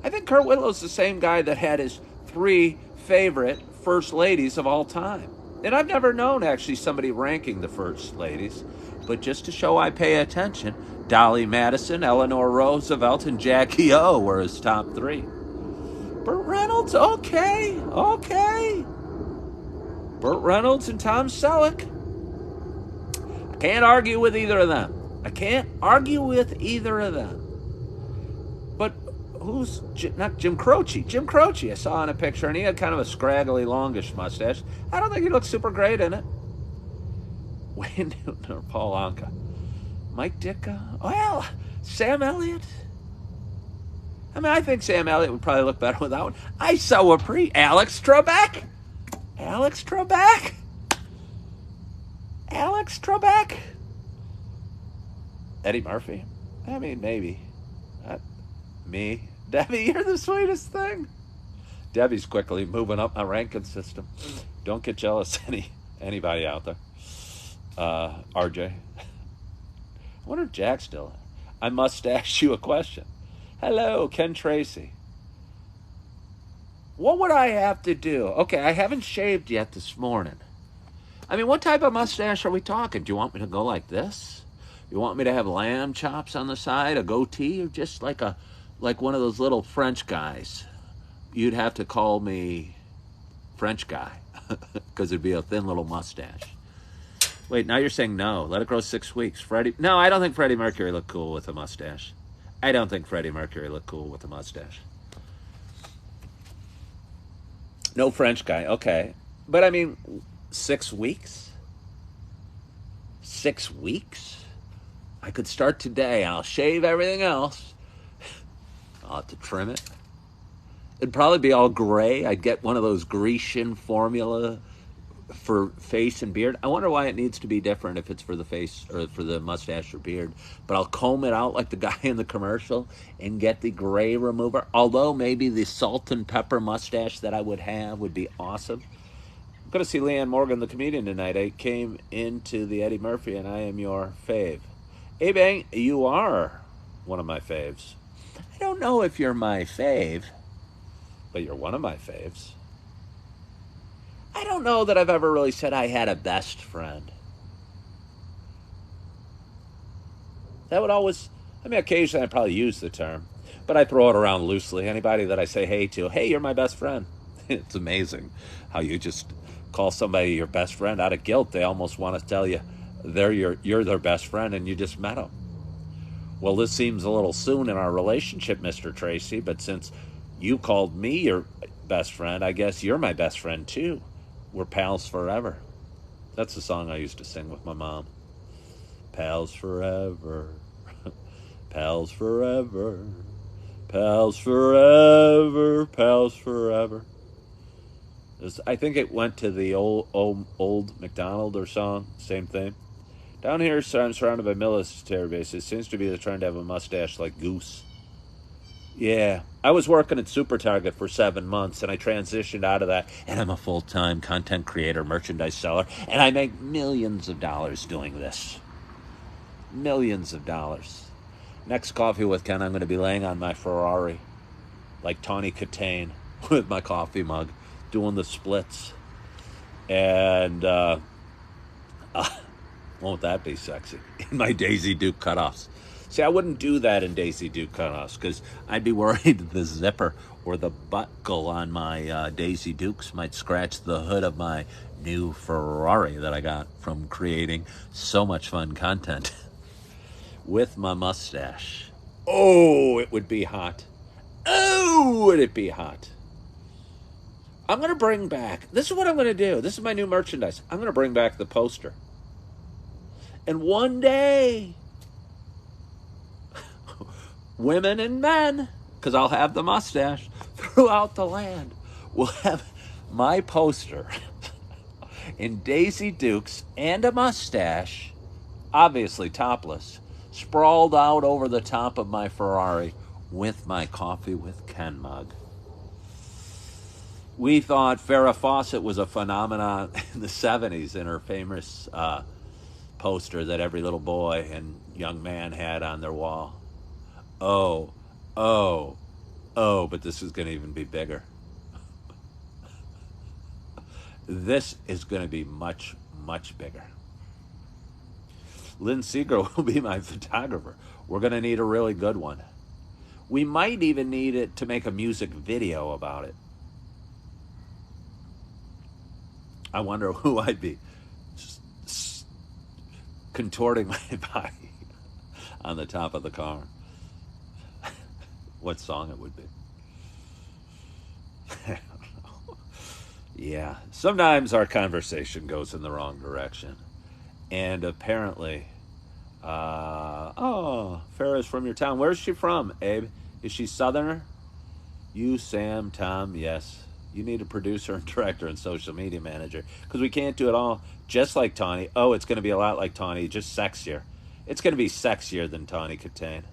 I think Kurt Whitlow's the same guy that had his 3 favorite first ladies of all time. And I've never known actually somebody ranking the first ladies, but just to show I pay attention, Dolly Madison, Eleanor Roosevelt, and Jackie O were his top 3. Burt Reynolds, okay. Burt Reynolds and Tom Selleck. I can't argue with either of them. But who's, not Jim Croce. Jim Croce I saw in a picture, and he had kind of a scraggly, longish mustache. I don't think he looked super great in it. Wayne Newton or Paul Anka. Mike Ditka. Well, Sam Elliott. I mean, I think Sam Elliott would probably look better without one. I saw Alex Trebek. Eddie Murphy. I mean, maybe. Me. Debbie, you're the sweetest thing. Debbie's quickly moving up my ranking system. Don't get jealous, anybody out there. RJ. I wonder if Jack's still. I must ask you a question. Hello, Ken Tracy. What would I have to do? Okay, I haven't shaved yet this morning. I mean, what type of mustache are we talking? Do you want me to go like this? You want me to have lamb chops on the side, a goatee, or just like one of those little French guys? You'd have to call me French guy because it'd be a thin little mustache. Wait, now you're saying no. Let it grow 6 weeks. No, I don't think Freddie Mercury looked cool with a mustache. No French guy, okay. But I mean, 6 weeks? 6 weeks? I could start today. I'll shave everything else. I'll have to trim it. It'd probably be all gray. I'd get one of those Grecian formula for face and beard. I wonder why it needs to be different if it's for the face or for the mustache or beard. But I'll comb it out like the guy in the commercial and get the gray remover. Although maybe the salt and pepper mustache that I would have would be awesome. I'm going to see Leanne Morgan, the comedian, tonight. I came into the Eddie Murphy and I am your fave. Hey, Bang, you are one of my faves. I don't know if you're my fave, but you're one of my faves. I don't know that I've ever really said I had a best friend. That would always, I mean, occasionally I probably use the term, but I throw it around loosely. Anybody that I say hey to, hey, you're my best friend. It's amazing how you just call somebody your best friend out of guilt. They almost want to tell you you're their best friend and you just met them. Well, this seems a little soon in our relationship, Mr. Tracy, but since you called me your best friend, I guess you're my best friend too. We're pals forever. That's the song I used to sing with my mom. Pals forever, pals forever, pals forever, pals forever. I think it went to the old McDonald or song, same thing. Down here, so I'm surrounded by military bases. Seems to be the trend to have a mustache like Goose. Yeah, I was working at Super Target for 7 months, and I transitioned out of that, and I'm a full-time content creator, merchandise seller, and I make millions of dollars doing this. Millions of dollars. Next Coffee with Ken, I'm going to be laying on my Ferrari, like Tawny Katane, with my coffee mug, doing the splits. And won't that be sexy? In my Daisy Duke cutoffs. See, I wouldn't do that in Daisy Duke cutoffs because I'd be worried the zipper or the buckle on my Daisy Dukes might scratch the hood of my new Ferrari that I got from creating so much fun content with my mustache. Oh, it would be hot. Oh, would it be hot. I'm going to bring back, this is what I'm going to do. This is my new merchandise. I'm going to bring back the poster. And one day, women and men, because I'll have the mustache throughout the land, will have my poster in Daisy Dukes and a mustache, obviously topless, sprawled out over the top of my Ferrari with my Coffee with Ken mug. We thought Farrah Fawcett was a phenomenon in the 70s in her famous poster that every little boy and young man had on their wall. Oh, but this is going to even be bigger. This is going to be much, much bigger. Lynn Seeger will be my photographer. We're going to need a really good one. We might even need it to make a music video about it. I wonder who I'd be contorting my body on the top of the car. What song it would be. I don't know. Yeah, sometimes our conversation goes in the wrong direction. And apparently, Farrah's from your town. Where's she from, Abe? Is she Southerner? You, Sam, Tom, yes. You need a producer and director and social media manager because we can't do it all just like Tawny. Oh, it's going to be a lot like Tawny, just sexier. It's going to be sexier than Tawny Katane.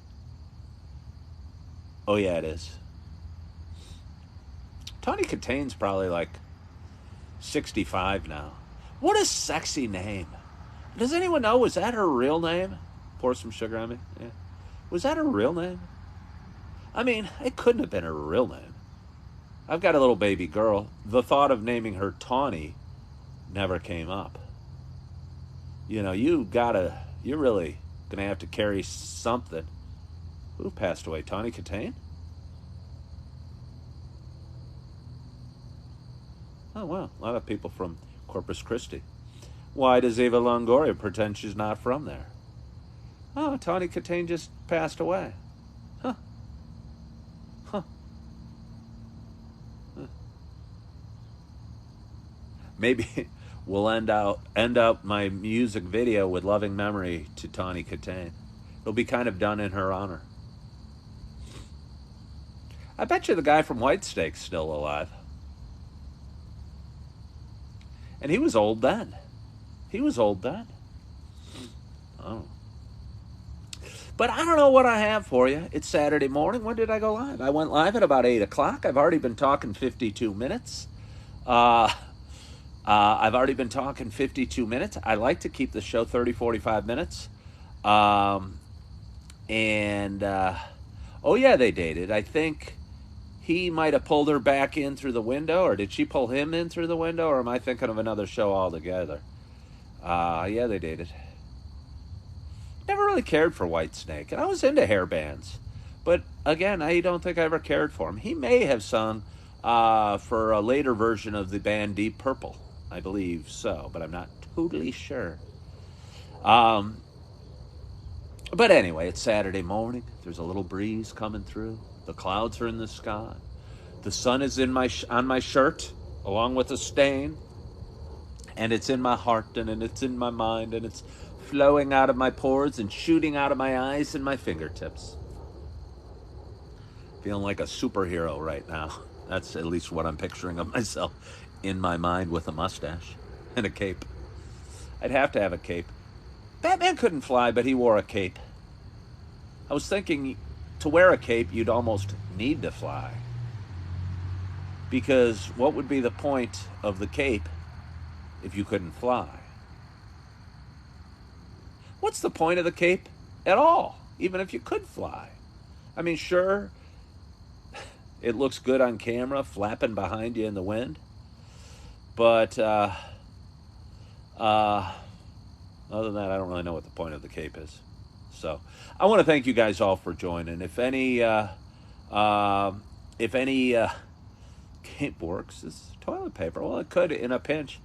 Oh, yeah, it is. Tawny Katane's probably like 65 now. What a sexy name. Does anyone know, was that her real name? Pour some sugar on me. Yeah. Was that her real name? I mean, it couldn't have been her real name. I've got a little baby girl. The thought of naming her Tawny never came up. You know, you're really going to have to carry something. Who passed away? Tawny Katane? Oh, wow. A lot of people from Corpus Christi. Why does Eva Longoria pretend she's not from there? Oh, Tawny Katane just passed away. Huh. Maybe we'll end up my music video with loving memory to Tawny Katane. It'll be kind of done in her honor. I bet you the guy from White Steak's still alive. And he was old then. He was old then. Oh. But I don't know what I have for you. It's Saturday morning. When did I go live? I went live at about 8 o'clock. I've already been talking 52 minutes. I've already been talking 52 minutes. I like to keep the show 30, 45 minutes. Oh, yeah, they dated. I think he might have pulled her back in through the window, or did she pull him in through the window, or am I thinking of another show altogether? Yeah, they dated. Never really cared for Whitesnake, and I was into hair bands. But, again, I don't think I ever cared for him. He may have sung for a later version of the band Deep Purple. I believe so, but I'm not totally sure. But anyway, it's Saturday morning. There's a little breeze coming through. The clouds are in the sky. The sun is on my shirt, along with a stain. And it's in my heart, and it's in my mind, and it's flowing out of my pores and shooting out of my eyes and my fingertips. Feeling like a superhero right now. That's at least what I'm picturing of myself in my mind, with a mustache and a cape. I'd have to have a cape. Batman couldn't fly, but he wore a cape. I was thinking, to wear a cape, you'd almost need to fly. Because what would be the point of the cape if you couldn't fly? What's the point of the cape at all, even if you could fly? I mean, sure, it looks good on camera, flapping behind you in the wind. But other than that, I don't really know what the point of the cape is. So I want to thank you guys all for joining. If any cape works, is toilet paper. Well, it could in a pinch.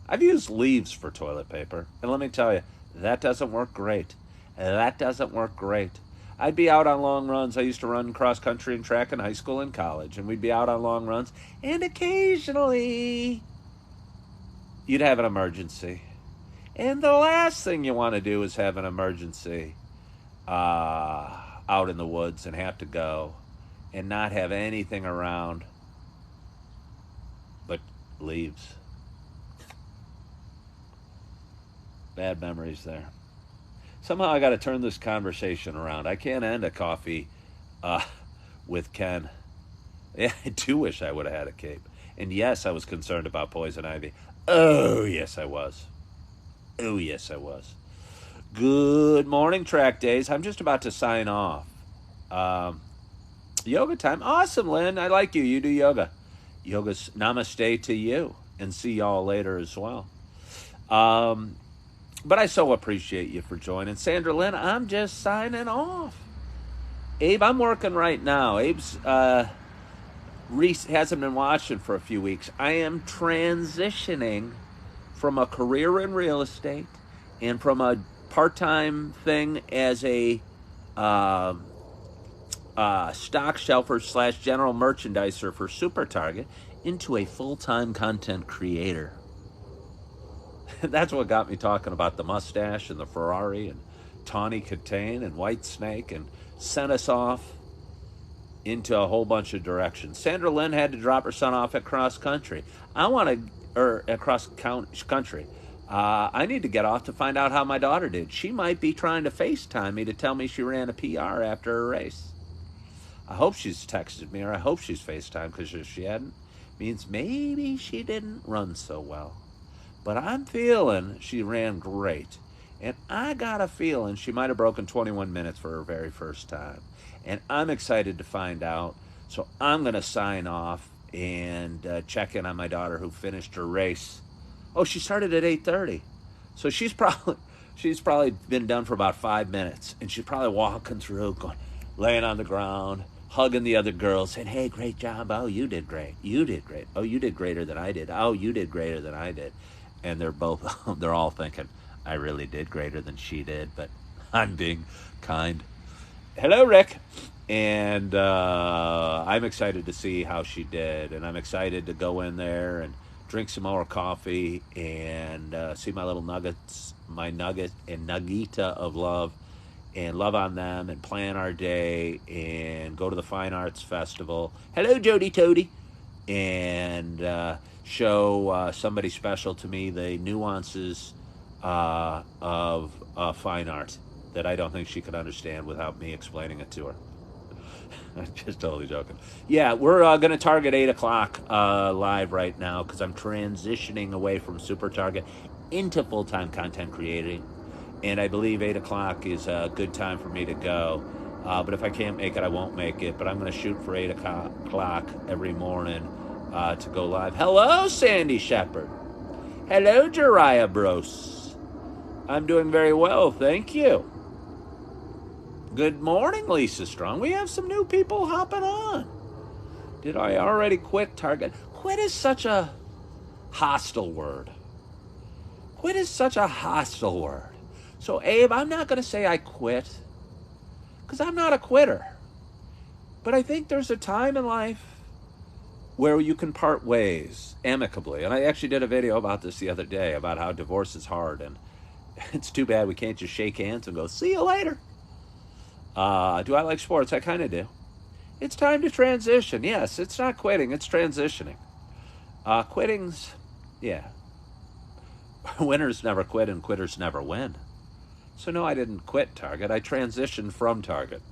I've used leaves for toilet paper, and let me tell you, that doesn't work great. That doesn't work great. I'd be out on long runs. I used to run cross country and track in high school and college, and we'd be out on long runs, and occasionally you'd have an emergency. And the last thing you want to do is have an emergency out in the woods and have to go and not have anything around but leaves. Bad memories there. Somehow I got to turn this conversation around. I can't end a coffee with Ken. Yeah, I do wish I would have had a cape. And yes, I was concerned about poison ivy. Oh, yes, I was. Oh, yes, I was. Good morning, Track Days. I'm just about to sign off. Yoga time. Awesome, Lynn. I like you. You do yoga. Yoga's namaste to you. And see y'all later as well. But I so appreciate you for joining. Sandra Lynn, I'm just signing off. Abe, I'm working right now. Abe's Reese hasn't been watching for a few weeks. I am transitioning from a career in real estate and from a part-time thing as a stock shelfer / general merchandiser for Super Target into a full-time content creator. That's what got me talking about the mustache and the Ferrari and Tawny Katane and Whitesnake, and sent us off into a whole bunch of directions. Sandra Lynn had to drop her son off at cross country. At cross country. I need to get off to find out how my daughter did. She might be trying to FaceTime me to tell me she ran a PR after a race. I hope she's texted me, or I hope she's FaceTime, because if she hadn't, means maybe she didn't run so well. But I'm feeling she ran great. And I got a feeling she might have broken 21 minutes for her very first time. And I'm excited to find out. So I'm going to sign off and check in on my daughter, who finished her race. Oh, she started at 8:30. So she's probably been done for about 5 minutes. And she's probably walking through, laying on the ground, hugging the other girls, saying, hey, great job. Oh, you did great. You did great. Oh, you did greater than I did. Oh, you did greater than I did. And they're all thinking, I really did greater than she did, but I'm being kind. Hello, Rick. And I'm excited to see how she did. And I'm excited to go in there and drink some more coffee and see my little nuggets, my nugget and nuggeta of love, and love on them and plan our day and go to the Fine Arts Festival. Hello, Jody Toady. and show somebody special to me the nuances of fine art that I don't think she could understand without me explaining it to her. I'm just totally joking. Yeah, we're going to target 8 o'clock live right now because I'm transitioning away from Super Target into full-time content creating. And I believe 8 o'clock is a good time for me to go. But if I can't make it, I won't make it. But I'm going to shoot for 8 o'clock every morning to go live. Hello, Sandy Shepard. Hello, Jariah Bros. I'm doing very well, thank you. Good morning, Lisa Strong. We have some new people hopping on. Did I already quit Target? Quit is such a hostile word. Quit is such a hostile word. So, Abe, I'm not going to say I quit because I'm not a quitter. But I think there's a time in life where you can part ways amicably. And I actually did a video about this the other day about how divorce is hard. And it's too bad we can't just shake hands and go, see you later. Do I like sports? I kind of do. It's time to transition. Yes, it's not quitting. It's transitioning. Quitting's, yeah. Winners never quit and quitters never win. So no, I didn't quit Target. I transitioned from Target.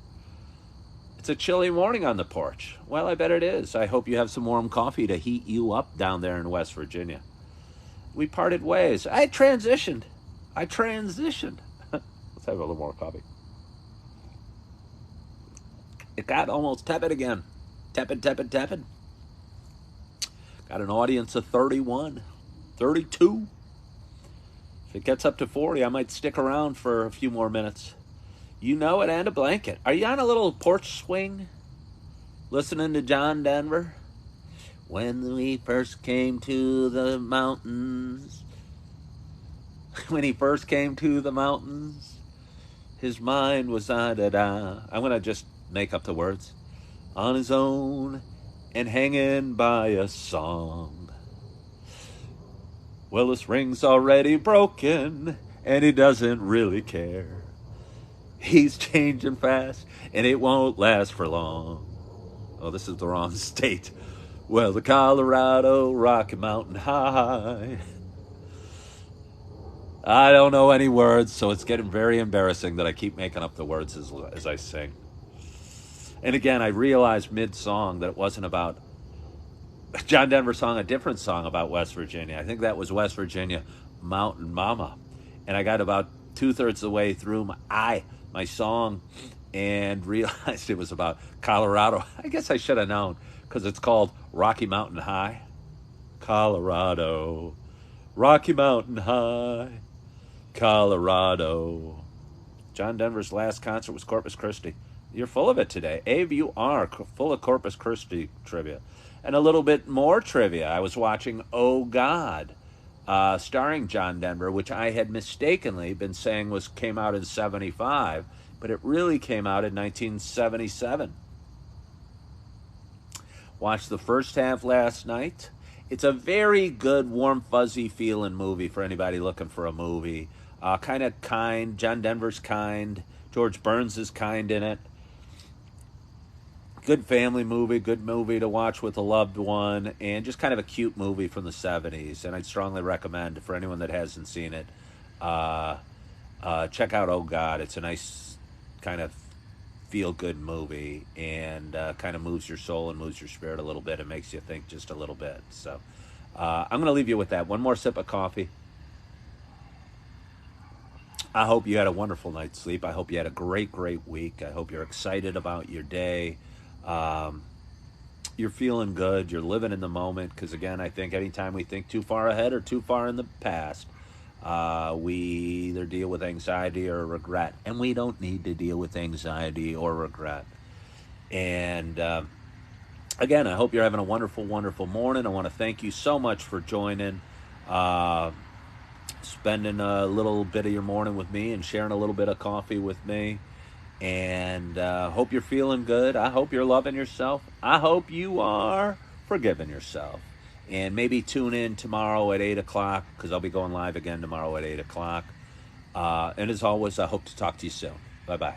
It's a chilly morning on the porch. Well, I bet it is. I hope you have some warm coffee to heat you up down there in West Virginia. We parted ways. I transitioned. Let's have a little more coffee. It got almost tepid again. Tepid. Got an audience of 31, 32. If it gets up to 40, I might stick around for a few more minutes. You know it, and a blanket. Are you on a little porch swing? Listening to John Denver? When we first came to the mountains. When he first came to the mountains, his mind was da-da-da. I'm going to just make up the words. On his own and hanging by a song. Well, his ring's already broken and he doesn't really care. He's changing fast and it won't last for long. Oh, this is the wrong state. Well, the Colorado Rocky Mountain High. I don't know any words, so it's getting very embarrassing that I keep making up the words as I sing. And again, I realized mid-song that it wasn't about John Denver song, a different song about West Virginia. I think that was West Virginia Mountain Mama. And I got about 2/3 of the way through my song and realized it was about Colorado. I guess I should have known because it's called Rocky Mountain High. Colorado, Rocky Mountain High, Colorado. John Denver's last concert was Corpus Christi. You're full of it today. Abe, you are full of Corpus Christi trivia. And a little bit more trivia. I was watching Oh God, starring John Denver, which I had mistakenly been saying came out in 75, but it really came out in 1977. Watched the first half last night. It's a very good, warm, fuzzy feeling movie for anybody looking for a movie. Kind of kind. John Denver's kind. George Burns is kind in it. Good family movie, good movie to watch with a loved one, and just kind of a cute movie from the 70s. And I'd strongly recommend for anyone that hasn't seen it, check out Oh God. It's a nice kind of feel-good movie and kind of moves your soul and moves your spirit a little bit and makes you think just a little bit. So I'm going to leave you with that. One more sip of coffee. I hope you had a wonderful night's sleep. I hope you had a great, great week. I hope you're excited about your day. You're feeling good. You're living in the moment. Because, again, I think anytime we think too far ahead or too far in the past, we either deal with anxiety or regret. And we don't need to deal with anxiety or regret. And, again, I hope you're having a wonderful, wonderful morning. I want to thank you so much for joining, spending a little bit of your morning with me and sharing a little bit of coffee with me. And hope you're feeling good. I hope you're loving yourself. I hope you are forgiving yourself. And maybe tune in tomorrow at 8 o'clock because I'll be going live again tomorrow at 8 o'clock. And as always, I hope to talk to you soon. Bye-bye.